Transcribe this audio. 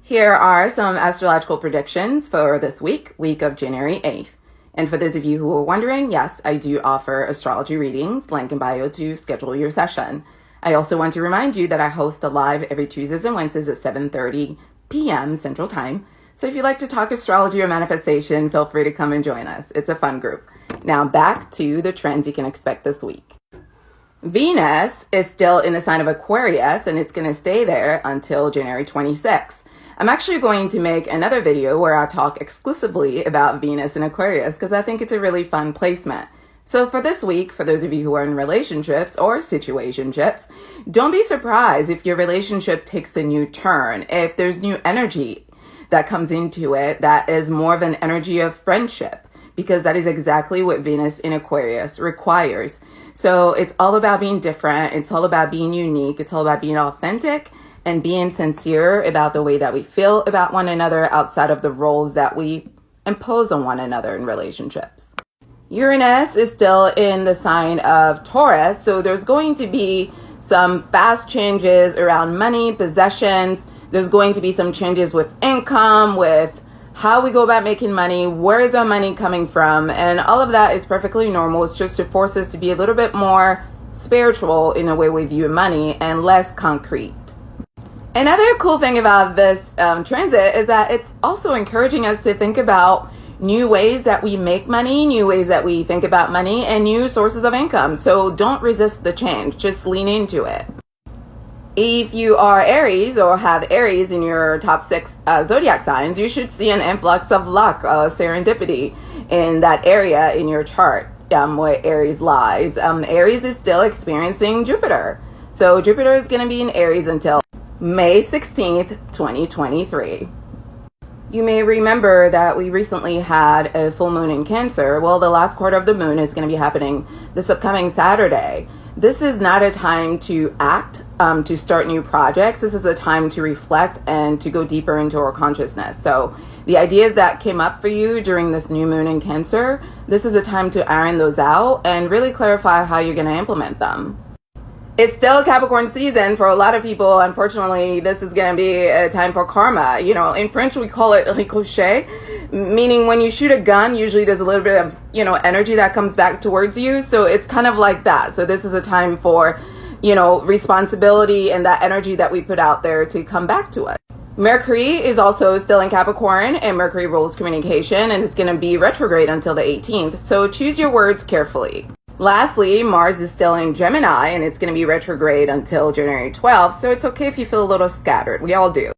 Here are some astrological predictions for this week of January 8th. And for those of you who are wondering, yes, I do offer astrology readings, link in bio to schedule your session. I also want to remind you that I host a live every Tuesdays and Wednesdays at 7:30 p.m. Central Time. So if you like to talk astrology or manifestation, feel free to come and join us. It's a fun group. Now back to the trends you can expect this week. Venus is still in the sign of Aquarius, and it's going to stay there until January 26th. I'm actually going to make another video where I talk exclusively about Venus in Aquarius because I think it's a really fun placement. So for this week, for those of you who are in relationships or situationships, don't be surprised if your relationship takes a new turn, if there's new energy that comes into it that is more of an energy of friendship, because that is exactly what Venus in Aquarius requires. So it's all about being different. It's all about being unique. It's all about being authentic and being sincere about the way that we feel about one another outside of the roles that we impose on one another in relationships. Uranus is still in the sign of Taurus, so there's going to be some fast changes around money, possessions. There's going to be some changes with income, with how we go about making money, where is our money coming from, and all of that is perfectly normal. It's just to force us to be a little bit more spiritual in the way we view money and less concrete. Another cool thing about this transit is that it's also encouraging us to think about new ways that we make money, new ways that we think about money, and new sources of income. So don't resist the change, just lean into it. If you are Aries or have Aries in your top 6 zodiac signs, you should see an influx of luck, serendipity in that area in your chart where Aries lies. Aries is still experiencing Jupiter. So Jupiter is going to be in Aries until May 16th, 2023. You may remember that we recently had a full moon in Cancer. Well, the last quarter of the moon is going to be happening this upcoming Saturday. This is not a time to act, to start new projects. This is a time to reflect and to go deeper into our consciousness. So the ideas that came up for you during this new moon in Cancer, this is a time to iron those out and really clarify how you're going to implement them. It's still Capricorn season for a lot of people. Unfortunately, this is going to be a time for karma. You know, in French, we call it ricochet, meaning when you shoot a gun, usually there's a little bit of, energy that comes back towards you. So it's kind of like that. So this is a time for, responsibility and that energy that we put out there to come back to us. Mercury is also still in Capricorn, and Mercury rules communication, and it's going to be retrograde until the 18th. So choose your words carefully. Lastly, Mars is still in Gemini, and it's going to be retrograde until January 12th, so it's okay if you feel a little scattered. We all do.